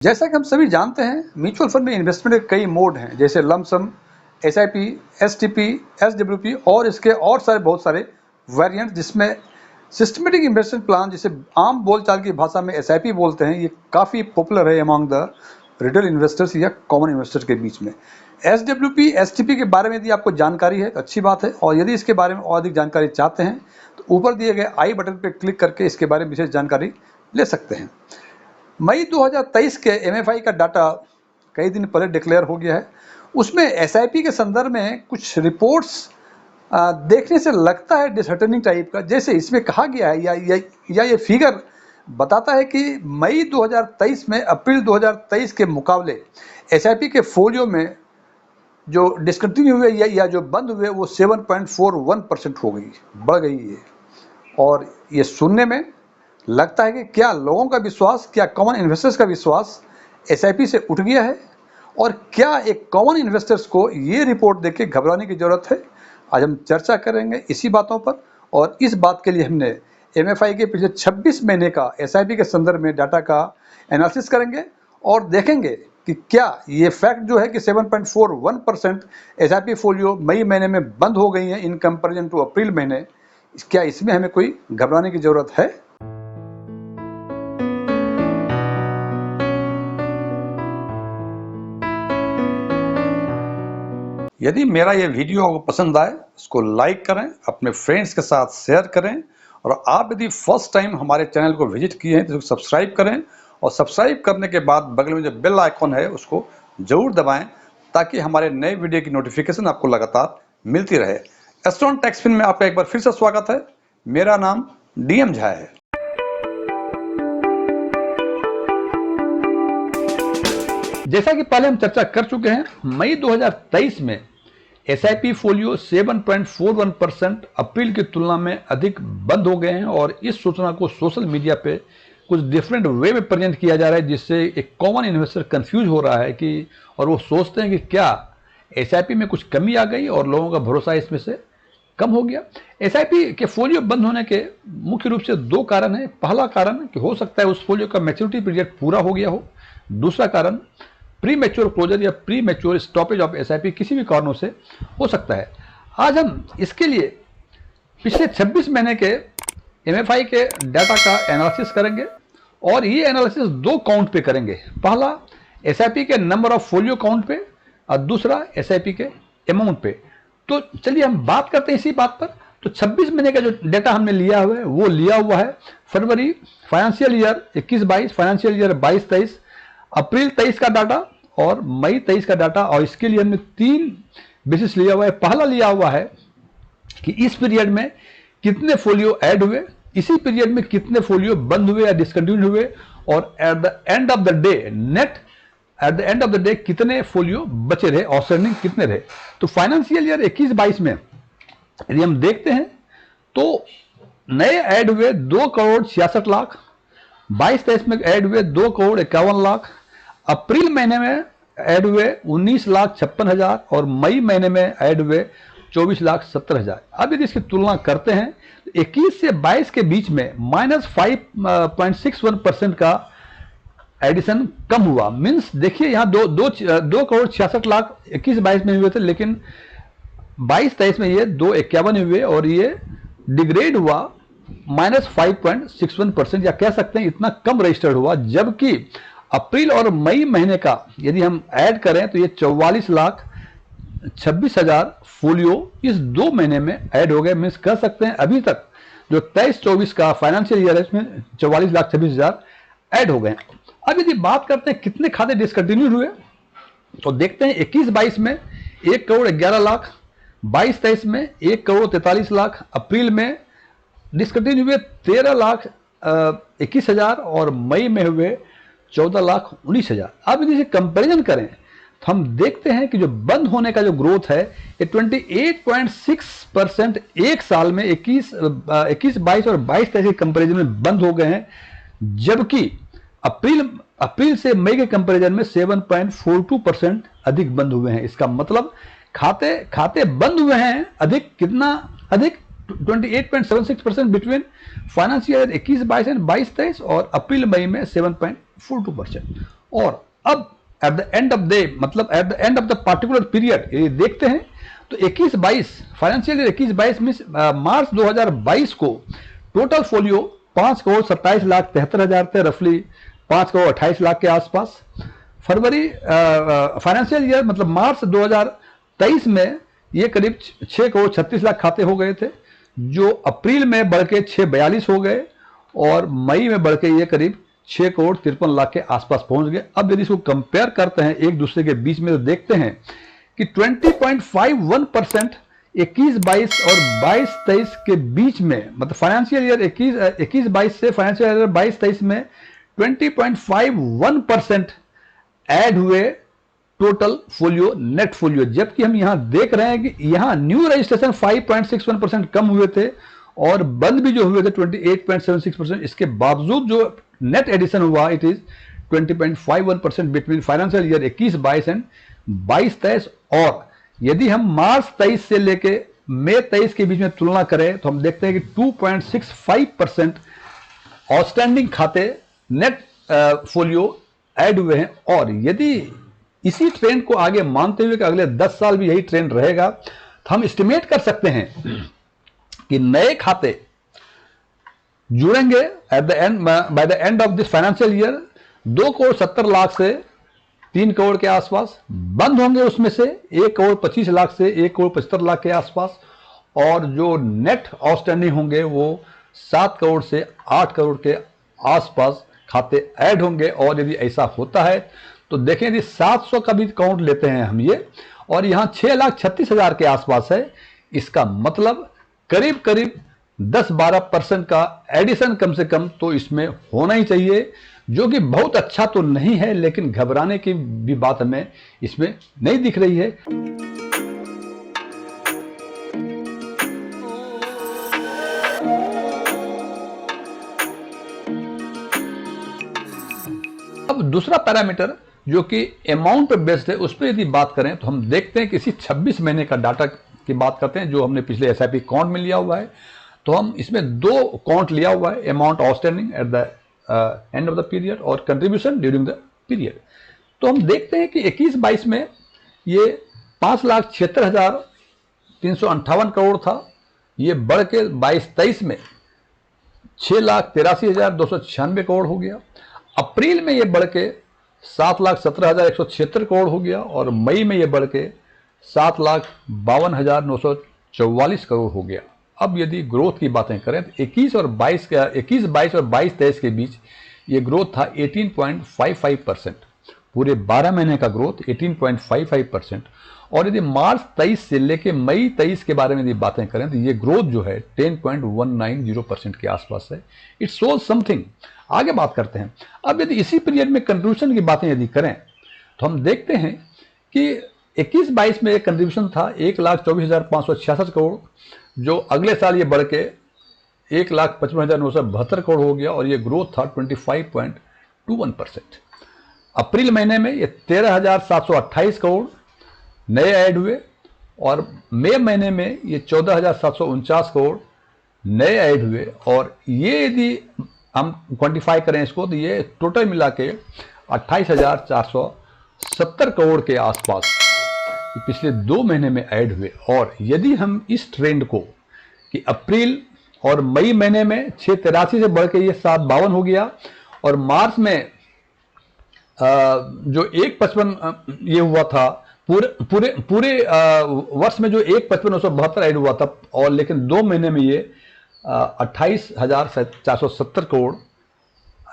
जैसा कि हम सभी जानते हैं, म्यूचुअल फंड में इन्वेस्टमेंट के कई मोड हैं, जैसे लमसम, एसआईपी, एसटीपी, एसडब्ल्यूपी और इसके और बहुत सारे वेरिएंट, जिसमें सिस्टमेटिक इन्वेस्टमेंट प्लान, जिसे आम बोलचाल की भाषा में एसआईपी बोलते हैं, ये काफ़ी पॉपुलर है अमॉन्ग द रिटेल इन्वेस्टर्स या कॉमन इन्वेस्टर्स के बीच में। एसडब्ल्यूपी, एसटीपी के बारे में यदि आपको जानकारी है तो अच्छी बात है, और यदि इसके बारे में और अधिक जानकारी चाहते हैं तो ऊपर दिए गए आई बटन पर क्लिक करके इसके बारे में विशेष जानकारी ले सकते हैं। मई 2023 के एमएफआई का डाटा कई दिन पहले डिक्लेयर हो गया है। उसमें एसआईपी के संदर्भ में कुछ रिपोर्ट्स देखने से लगता है डिसहर्टनिंग टाइप का, जैसे इसमें कहा गया है या ये फिगर बताता है कि मई 2023 में अप्रैल 2023 के मुकाबले एसआईपी के फोलियो में जो डिसकंटिन्यू हुए या जो बंद हुए वो 7.41% हो गई, बढ़ गई है। और ये सुनने में लगता है कि क्या लोगों का विश्वास, क्या कॉमन इन्वेस्टर्स का विश्वास एसआईपी से उठ गया है, और क्या एक कॉमन इन्वेस्टर्स को ये रिपोर्ट देख के घबराने की ज़रूरत है। आज हम चर्चा करेंगे इसी बातों पर, और इस बात के लिए हमने एमएफआई के पिछले 26 महीने का एसआईपी के संदर्भ में डाटा का एनालिसिस करेंगे और देखेंगे कि क्या ये फैक्ट जो है कि 7.41% एसआईपी फोलियो मई महीने में बंद हो गई है इन कंपेरिजन टू अप्रैल महीने, क्या इसमें हमें कोई घबराने की ज़रूरत है। यदि मेरा ये वीडियो आपको पसंद आए, इसको लाइक करें, अपने फ्रेंड्स के साथ शेयर करें, और आप यदि फर्स्ट टाइम हमारे चैनल को विजिट किए हैं तो इसको सब्सक्राइब करें, और सब्सक्राइब करने के बाद बगल में जो बेल आइकॉन है उसको जरूर दबाएं, ताकि हमारे नए वीडियो की नोटिफिकेशन आपको लगातार मिलती रहे। एस्ट्रॉन टेक्सफिन में आपका एक बार फिर से स्वागत है। मेरा नाम डीएम झा है। जैसा कि पहले हम चर्चा कर चुके हैं, मई 2023 में एसआईपी फोलियो 7.41% अप्रैल की तुलना में अधिक बंद हो गए हैं, और इस सूचना को सोशल मीडिया पे कुछ डिफरेंट वे में प्रेजेंट किया जा रहा है, जिससे एक कॉमन इन्वेस्टर कंफ्यूज हो रहा है कि, और वो सोचते हैं कि क्या एसआईपी में कुछ कमी आ गई और लोगों का भरोसा इसमें से कम हो गया। एसआईपी के फोलियो बंद होने के मुख्य रूप से दो कारण हैं। पहला कारण कि हो सकता है उस फोलियो का मैच्योरिटी पीरियड पूरा हो गया हो। दूसरा कारण प्री मैच्योर क्लोजर या pre mature stoppage of SIP किसी भी कारणों से हो सकता है। आज हम इसके लिए पिछले 26 महीने के एमएफआई के डाटा का एनालिसिस करेंगे, और ये एनालिसिस दो काउंट पे करेंगे। पहला एसआईपी के नंबर ऑफ फोलियो काउंट पे, और दूसरा एसआईपी के अमाउंट पे। तो चलिए हम बात करते हैं इसी बात पर। तो 26 महीने का जो डाटा हमने लिया हुआ है वो लिया हुआ है फरवरी फाइनेंशियल ईयर 21-22, फाइनेंशियल ईयर 22-23, अप्रैल 23 का डाटा और मई 23 का डाटा, और इसके लिए हमने 3 बेसिस लिया हुआ है। पहला लिया हुआ है कि इस पीरियड में कितने फोलियो ऐड हुए, इसी पीरियड में कितने फोलियो बंद हुए या डिसकंटिन्यू हुए, और eight the end of the day net at the end of the day कितने फोलियो बचे रहे, आउटस्टैंडिंग कितने रहे। तो फाइनेंशियल ईयर 21-22 में यदि हम देखते हैं तो नए ऐड हुए 2,66,00,000, 22-23 में ऐड हुए 2,51,00,000, अप्रैल महीने में ऐड हुए 19,56,000, और मई महीने में ऐड हुए 24,70,000। अब यदि इसकी तुलना करते हैं तो 21 से 22 के बीच में -5.61% का एडिशन कम हुआ। मीन्स देखिए यहाँ 2,66,00,000 21-22 में हुए थे, लेकिन 22-23 में ये 2,51 हुए, और ये डिग्रेड हुआ -5.61%, या कह सकते हैं इतना कम रजिस्टर्ड हुआ। जबकि अप्रैल और मई महीने का यदि हम ऐड करें तो ये 44,26,000 फोलियो इस 2 महीने में ऐड हो गए। मीन्स कह सकते हैं अभी तक जो 23-24 का फाइनेंशियल ईयर है इसमें 44,26,000 ऐड हो गए। अब यदि बात करते हैं कितने खाते डिसकंटिन्यू हुए, तो देखते हैं 21-22 में 1,11,00,000, 22-23 में 1,43,00,000, अप्रैल में डिसकंटिन्यू हुए 13,21,000, और मई में हुए 14,19,000। अब यदि इसे कंपेरिजन करें तो हम देखते हैं कि जो बंद होने का जो ग्रोथ है ये 28.6% एक साल में 21-22 और 22-23 के कंपेरिजन में बंद हो गए हैं, जबकि अप्रैल से मई के कंपेरिजन में 7.42% अधिक बंद हुए हैं। इसका मतलब खाते बंद हुए हैं अधिक, कितना अधिक, 28.76% बिटवीन फाइनेंशियल ईयर 21-22 एंड 22-23, और अप्रैल मई में 7.42%। और अब at the end of day, मतलब at the end of the particular period ये देखते हैं तो 21-22 फाइनेंशियल ईयर 21-22 में मार्च 2022 को टोटल फोलियो 5,27,73,000 थे, रफली 5,28,00,000 के आसपास। फरवरी फाइनेंशियल ईयर मतलब मार्च 2023 में ये करीब 6,36,00,000 खाते हो गए थे, जो अप्रैल में बढ़ के 6,42 हो गए और मई में बढ़ के ये करीब 6,53,00,000 के आसपास पहुंच गए। अब यदि इसको कंपेयर करते हैं एक दूसरे के बीच में तो देखते हैं कि 20.51% 21-22 और 22-23 के बीच में, मतलब फाइनेंशियल ईयर 21-22 से फाइनेंशियल ईयर 22-23 में 20.51% ऐड हुए टोटल फोलियो, नेट फोलियो। जबकि हम यहां देख रहे हैं कि यहां न्यू रजिस्ट्रेशन 5.61% कम हुए थे और बंद भी जो हुए थे 28.76%। इसके बावजूद जो नेट एडिशन हुआ it is 20.51% between financial year 21-22 and 22-23। और यदि हम मार्च 23 से लेके मई 23 के बीच में तुलना करें तो हम देखते हैं कि 2.65% आउटस्टैंडिंग खाते नेट फोलियो ऐड हुए हैं। और यदि इसी ट्रेंड को आगे मानते हुए कि अगले 10 साल भी यही ट्रेंड रहेगा तो हम एस्टिमेट कर सकते हैं कि नए खाते जुड़ेंगे eight the and, by the end of this financial year 2,70,00,000 से 3 करोड़ के आसपास, बंद होंगे उसमें से 1,25,00,000 से 1,75,00,000 के आसपास, और जो नेट आउटस्टैंडिंग होंगे वो 7 करोड़ से 8 करोड़ के आसपास खाते ऐड होंगे। और यदि ऐसा होता है तो देखें यदि 700 का भी काउंट लेते हैं हम ये, और यहां 6,36,000 के आसपास है, इसका मतलब करीब करीब 10-12% का एडिशन कम से कम तो इसमें होना ही चाहिए, जो कि बहुत अच्छा तो नहीं है, लेकिन घबराने की भी बात हमें इसमें नहीं दिख रही है। अब दूसरा पैरामीटर जो कि अमाउंट पे बेस्ड है, उस पर यदि बात करें तो हम देखते हैं कि इसी 26 महीने का डाटा की बात करते हैं जो हमने पिछले एसआईपी काउंट में लिया हुआ है। तो हम इसमें दो काउंट लिया हुआ है, amount outstanding at the end of the period और कंट्रीब्यूशन ड्यूरिंग द पीरियड। तो हम देखते हैं कि 21-22 में ये 5,76,358 करोड़ था, ये बढ़ के 22-23 में 6,83,296 करोड़ हो गया। अप्रैल में ये बढ़ के 7,17,176 करोड़ हो गया और मई में ये बढ़ के 7,52,944 करोड़ हो गया। अब यदि ग्रोथ की बातें करें तो 21-22 और 22-23 के बीच ये ग्रोथ था 18.55%, पूरे 12 महीने का ग्रोथ 18.55%। और यदि मार्च 23 से लेके मई 23 के बारे में यदि बातें करें तो ये ग्रोथ जो है 10.190% के आसपास है। It shows something. आगे बात करते हैं। अब यदि इसी पीरियड में कंट्रीब्यूशन की बातें यदि करें तो हम देखते हैं कि 21-22 में एक कंट्रीब्यूशन था 1,24,566 करोड़, जो अगले साल ये बढ़ के 1,55,972 करोड़ हो गया और ये ग्रोथ था 25.21%। अप्रैल महीने में ये 13,728 करोड़ नए ऐड हुए और मई महीने में ये 14,749 करोड़ नए ऐड हुए। और ये यदि हम क्वांटिफाई करें इसको तो ये टोटल मिला के 28,470 करोड़ के आसपास पिछले 2 महीने में ऐड हुए। और यदि हम इस ट्रेंड को कि अप्रैल और मई महीने में 683 से बढ़ के ये 752 हो गया और मार्च में जो 155 ये हुआ था, पूरे वर्ष में जो 155,972 ऐड हुआ था, और लेकिन 2 महीने में ये 28,470 करोड़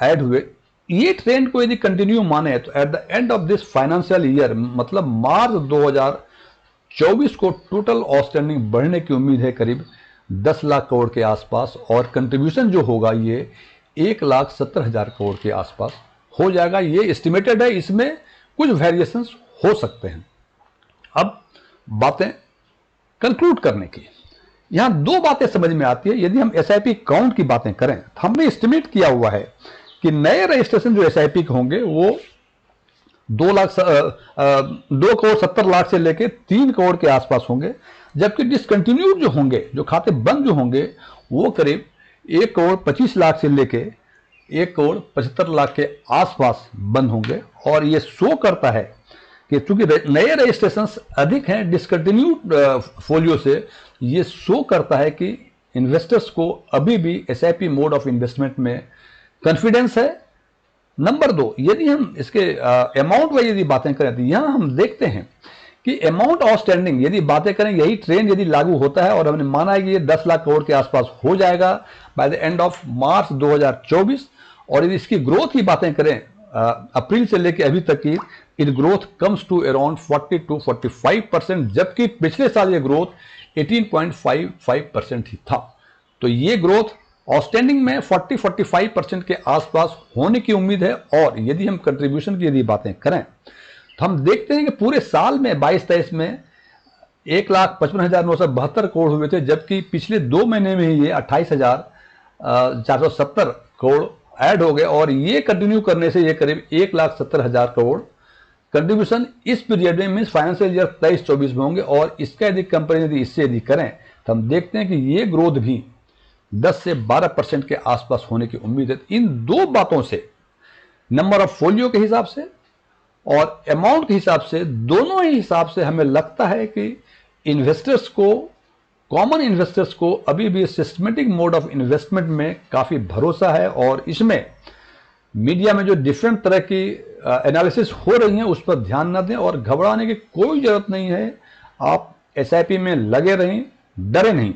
ऐड हुए। ये ट्रेंड को यदि कंटिन्यू माने तो eight the end of this financial year, मतलब मार्च 2024 को टोटल आउटस्टैंडिंग बढ़ने की उम्मीद है करीब 10 लाख करोड़ के आसपास, और कंट्रीब्यूशन जो होगा ये 1,70,000 करोड़ के आसपास हो जाएगा। ये एस्टिमेटेड है, इसमें कुछ वेरिएशंस हो सकते हैं। अब बातें कंक्लूड करने की, यहां 2 बातें समझ में आती है। यदि हम एसआईपी काउंट की बातें करें तो हमने एस्टिमेट किया हुआ है कि नए रजिस्ट्रेशन जो एसआईपी के होंगे वो 2,70,00,000 से लेके 3 करोड़ के आसपास होंगे, जबकि डिसकंटिन्यूड जो होंगे, जो खाते बंद जो होंगे, वो करीब 1,25,00,000 से लेके 1,75,00,000 के आसपास बंद होंगे। और ये शो करता है कि चूंकि नए रजिस्ट्रेशंस अधिक हैं डिसकंटिन्यूड फोलियो से, ये शो करता है कि इन्वेस्टर्स को अभी भी एसआईपी मोड ऑफ इन्वेस्टमेंट में कॉन्फिडेंस है। नंबर 2, यदि हम इसके अमाउंट वाइज यदि बातें करें तो यहां हम देखते हैं कि अमाउंट आउटस्टैंडिंग यदि बातें करें, यही ट्रेंड यदि लागू होता है और हमने माना है कि ये 10 लाख करोड़ के आसपास हो जाएगा by the end of March 2024, और यदि इसकी ग्रोथ की बातें करें अप्रैल से लेकर अभी तक की, it growth comes to around 40 to 45%, जबकि पिछले साल ये ग्रोथ 18.55% ही था। तो ये ग्रोथ आउटस्टैंडिंग में 40-45% के आसपास होने की उम्मीद है। और यदि हम कंट्रीब्यूशन की यदि बातें करें तो हम देखते हैं कि पूरे साल में 22-23 में 1,55,972 करोड़ हुए थे, जबकि पिछले 2 महीने में ही ये 28,470 करोड़ ऐड हो गए। और ये कंटिन्यू करने से ये करीब 1,70,000 करोड़ कंट्रीब्यूशन इस पीरियड में मीन फाइनेंशियल ईयर 23-24 में होंगे। और इसका यदि कंपेरिजन यदि इससे यदि करें तो हम देखते हैं कि ये ग्रोथ भी 10 से 12% के आसपास होने की उम्मीद है। इन दो बातों से, नंबर ऑफ फोलियो के हिसाब से और अमाउंट के हिसाब से, दोनों ही हिसाब से हमें लगता है कि इन्वेस्टर्स को, कॉमन इन्वेस्टर्स को अभी भी सिस्टमेटिक मोड ऑफ इन्वेस्टमेंट में काफी भरोसा है। और इसमें मीडिया में जो डिफरेंट तरह की एनालिसिस हो रही हैं उस पर ध्यान न दें और घबराने की कोई जरूरत नहीं है। आप एसआईपी में लगे रहें, डरे नहीं।